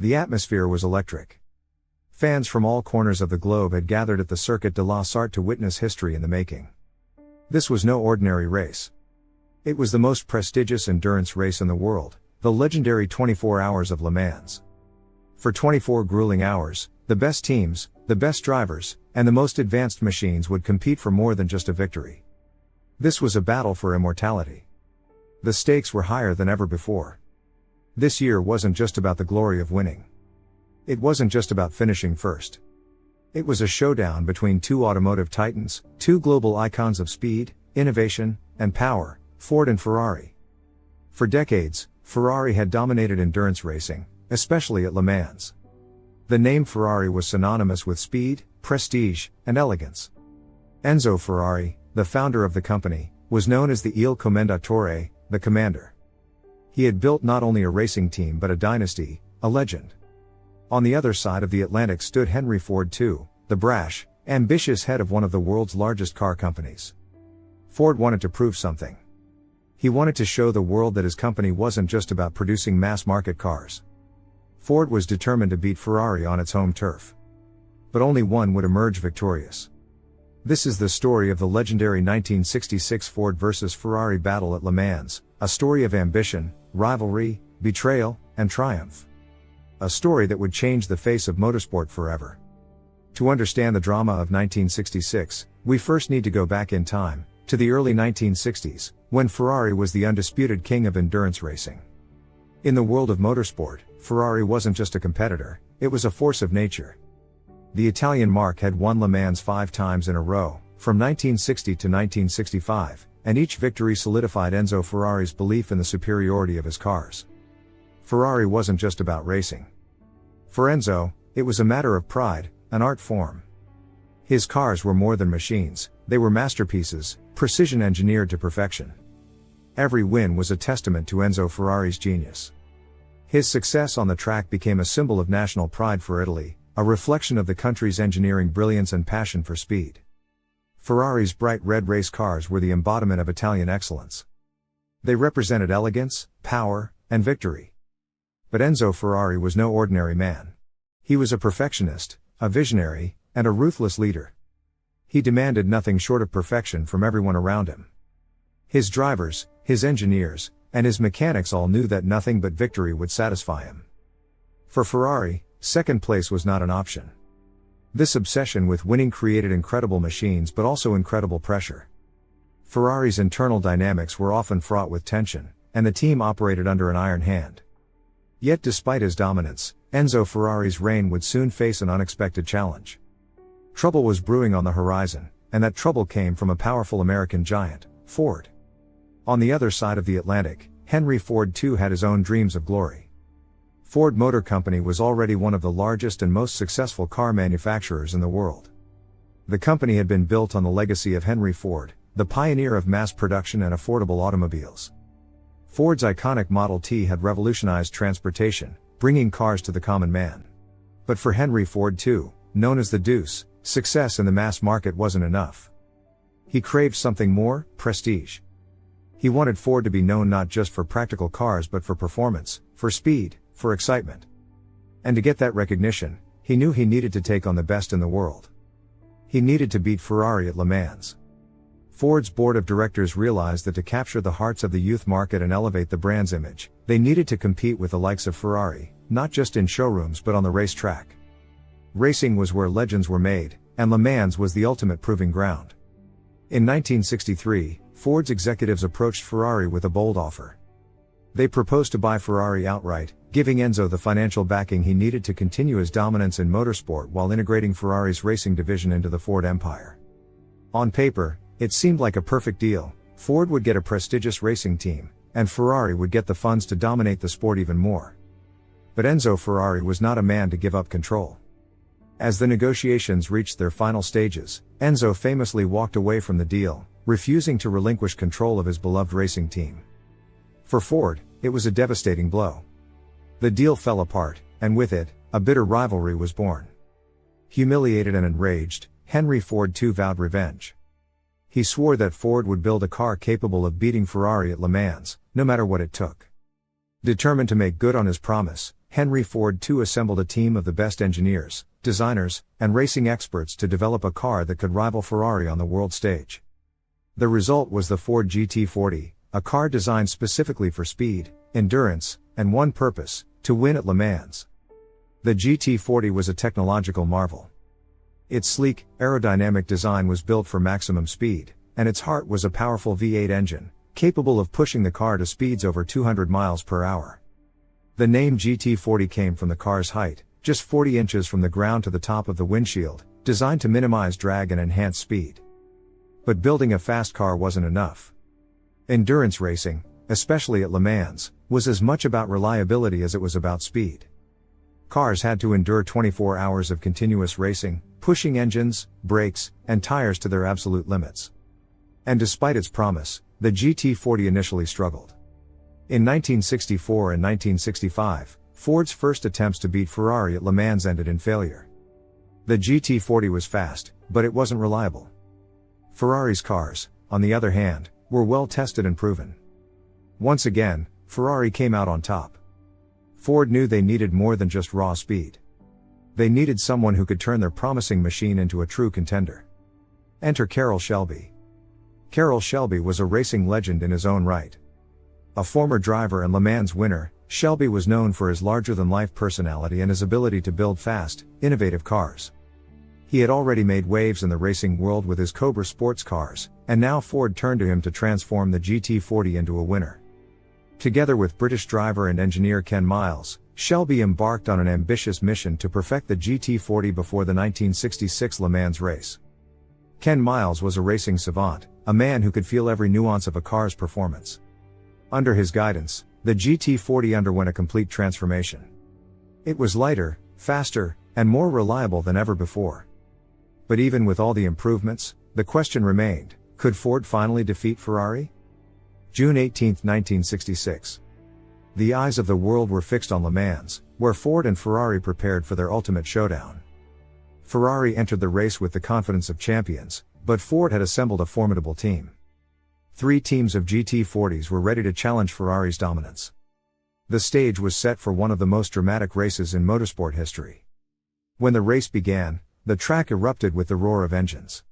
The atmosphere was electric. Fans from all corners of the globe had gathered at the Circuit de la Sarthe to witness history in the making. This was no ordinary race. It was the most prestigious endurance race in the world, the legendary 24 Hours of Le Mans. For 24 grueling hours, the best teams, the best drivers, and the most advanced machines would compete for more than just a victory. This was a battle for immortality. The stakes were higher than ever before. This year wasn't just about the glory of winning. It wasn't just about finishing first. It was a showdown between two automotive titans, two global icons of speed, innovation, and power, Ford and Ferrari. For decades, Ferrari had dominated endurance racing, especially at Le Mans. The name Ferrari was synonymous with speed, prestige, and elegance. Enzo Ferrari, the founder of the company, was known as the Il Commendatore, the commander. He had built not only a racing team but a dynasty, a legend. On the other side of the Atlantic stood Henry Ford II, the brash, ambitious head of one of the world's largest car companies. Ford wanted to prove something. He wanted to show the world that his company wasn't just about producing mass-market cars. Ford was determined to beat Ferrari on its home turf. But only one would emerge victorious. This is the story of the legendary 1966 Ford vs Ferrari battle at Le Mans, a story of ambition, rivalry, betrayal, and triumph. A story that would change the face of motorsport forever. To understand the drama of 1966, we first need to go back in time, to the early 1960s, when Ferrari was the undisputed king of endurance racing. In the world of motorsport, Ferrari wasn't just a competitor, it was a force of nature. The Italian marque had won Le Mans 5 times in a row, from 1960 to 1965, and each victory solidified Enzo Ferrari's belief in the superiority of his cars. Ferrari wasn't just about racing. For Enzo, it was a matter of pride, an art form. His cars were more than machines, they were masterpieces, precision engineered to perfection. Every win was a testament to Enzo Ferrari's genius. His success on the track became a symbol of national pride for Italy, a reflection of the country's engineering brilliance and passion for speed. Ferrari's bright red race cars were the embodiment of Italian excellence. They represented elegance, power, and victory. But Enzo Ferrari was no ordinary man. He was a perfectionist, a visionary, and a ruthless leader. He demanded nothing short of perfection from everyone around him. His drivers, his engineers, and his mechanics all knew that nothing but victory would satisfy him. For Ferrari, second place was not an option. This obsession with winning created incredible machines but also incredible pressure. Ferrari's internal dynamics were often fraught with tension, and the team operated under an iron hand. Yet despite his dominance, Enzo Ferrari's reign would soon face an unexpected challenge. Trouble was brewing on the horizon, and that trouble came from a powerful American giant, Ford. On the other side of the Atlantic, Henry Ford II had his own dreams of glory. Ford Motor Company was already one of the largest and most successful car manufacturers in the world. The company had been built on the legacy of Henry Ford, the pioneer of mass production and affordable automobiles. Ford's iconic Model T had revolutionized transportation, bringing cars to the common man. But for Henry Ford II, known as the Deuce, success in the mass market wasn't enough. He craved something more, prestige. He wanted Ford to be known not just for practical cars but for performance, for speed, for excitement. And to get that recognition, he knew he needed to take on the best in the world. He needed to beat Ferrari at Le Mans. Ford's board of directors realized that to capture the hearts of the youth market and elevate the brand's image, they needed to compete with the likes of Ferrari, not just in showrooms but on the racetrack. Racing was where legends were made, and Le Mans was the ultimate proving ground. In 1963, Ford's executives approached Ferrari with a bold offer. They proposed to buy Ferrari outright, giving Enzo the financial backing he needed to continue his dominance in motorsport while integrating Ferrari's racing division into the Ford empire. On paper, it seemed like a perfect deal. Ford would get a prestigious racing team, and Ferrari would get the funds to dominate the sport even more. But Enzo Ferrari was not a man to give up control. As the negotiations reached their final stages, Enzo famously walked away from the deal, refusing to relinquish control of his beloved racing team. For Ford, it was a devastating blow. The deal fell apart, and with it, a bitter rivalry was born. Humiliated and enraged, Henry Ford II vowed revenge. He swore that Ford would build a car capable of beating Ferrari at Le Mans, no matter what it took. Determined to make good on his promise, Henry Ford II assembled a team of the best engineers, designers, and racing experts to develop a car that could rival Ferrari on the world stage. The result was the Ford GT40, a car designed specifically for speed, endurance, and one purpose: to win at Le Mans. The GT40 was a technological marvel. Its sleek, aerodynamic design was built for maximum speed, and its heart was a powerful V8 engine, capable of pushing the car to speeds over 200 miles per hour. The name GT40 came from the car's height, just 40 inches from the ground to the top of the windshield, designed to minimize drag and enhance speed. But building a fast car wasn't enough. Endurance racing, especially at Le Mans, was as much about reliability as it was about speed. Cars had to endure 24 hours of continuous racing, pushing engines, brakes, and tires to their absolute limits. And despite its promise, the GT40 initially struggled. In 1964 and 1965, Ford's first attempts to beat Ferrari at Le Mans ended in failure. The GT40 was fast, but it wasn't reliable. Ferrari's cars, on the other hand, were well tested and proven. Once again, Ferrari came out on top. Ford knew they needed more than just raw speed. They needed someone who could turn their promising machine into a true contender. Enter Carroll Shelby. Carroll Shelby was a racing legend in his own right. A former driver and Le Mans winner, Shelby was known for his larger-than-life personality and his ability to build fast, innovative cars. He had already made waves in the racing world with his Cobra sports cars, and now Ford turned to him to transform the GT40 into a winner. Together with British driver and engineer Ken Miles, Shelby embarked on an ambitious mission to perfect the GT40 before the 1966 Le Mans race. Ken Miles was a racing savant, a man who could feel every nuance of a car's performance. Under his guidance, the GT40 underwent a complete transformation. It was lighter, faster, and more reliable than ever before. But even with all the improvements, the question remained: could Ford finally defeat Ferrari? June 18, 1966. The eyes of the world were fixed on Le Mans, where Ford and Ferrari prepared for their ultimate showdown. Ferrari entered the race with the confidence of champions, but Ford had assembled a formidable team. 3 teams of GT40s were ready to challenge Ferrari's dominance. The stage was set for one of the most dramatic races in motorsport history. When the race began, the track erupted with the roar of engines.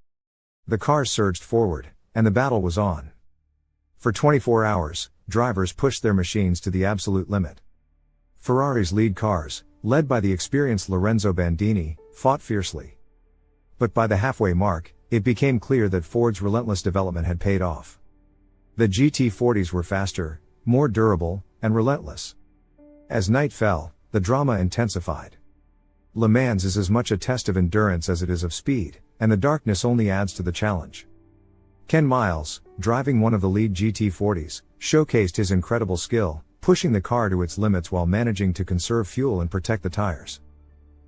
The cars surged forward, and the battle was on. For 24 hours, drivers pushed their machines to the absolute limit. Ferrari's lead cars, led by the experienced Lorenzo Bandini, fought fiercely. But by the halfway mark, it became clear that Ford's relentless development had paid off. The GT40s were faster, more durable, and relentless. As night fell, the drama intensified. Le Mans is as much a test of endurance as it is of speed, and the darkness only adds to the challenge. Ken Miles, driving one of the lead GT40s, showcased his incredible skill, pushing the car to its limits while managing to conserve fuel and protect the tires.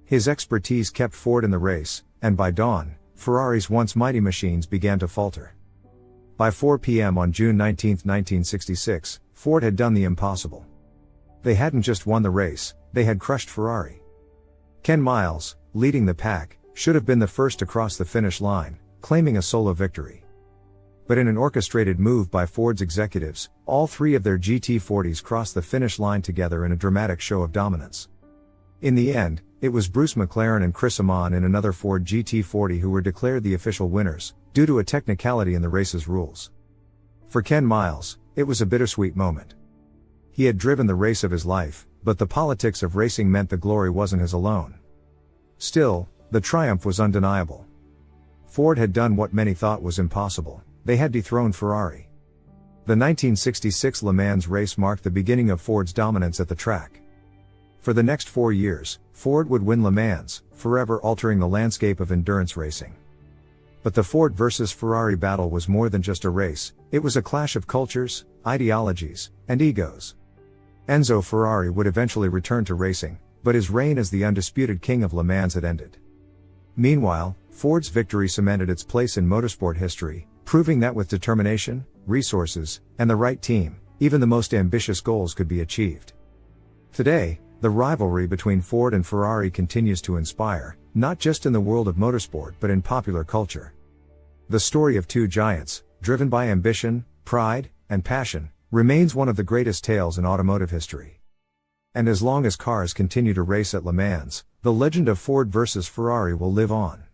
His expertise kept Ford in the race, and by dawn, Ferrari's once mighty machines began to falter. By 4 p.m. on June 19, 1966, Ford had done the impossible. They hadn't just won the race, they had crushed Ferrari. Ken Miles, leading the pack, should have been the first to cross the finish line, claiming a solo victory. But in an orchestrated move by Ford's executives, all 3 of their GT40s crossed the finish line together in a dramatic show of dominance. In the end, it was Bruce McLaren and Chris Amon in another Ford GT40 who were declared the official winners, due to a technicality in the race's rules. For Ken Miles, it was a bittersweet moment. He had driven the race of his life, but the politics of racing meant the glory wasn't his alone. Still, the triumph was undeniable. Ford had done what many thought was impossible: they had dethroned Ferrari. The 1966 Le Mans race marked the beginning of Ford's dominance at the track. For the next 4 years, Ford would win Le Mans, forever altering the landscape of endurance racing. But the Ford versus Ferrari battle was more than just a race, it was a clash of cultures, ideologies, and egos. Enzo Ferrari would eventually return to racing, but his reign as the undisputed king of Le Mans had ended. Meanwhile, Ford's victory cemented its place in motorsport history, proving that with determination, resources, and the right team, even the most ambitious goals could be achieved. Today, the rivalry between Ford and Ferrari continues to inspire, not just in the world of motorsport but in popular culture. The story of 2 giants, driven by ambition, pride, and passion, remains one of the greatest tales in automotive history. And as long as cars continue to race at Le Mans, the legend of Ford versus Ferrari will live on.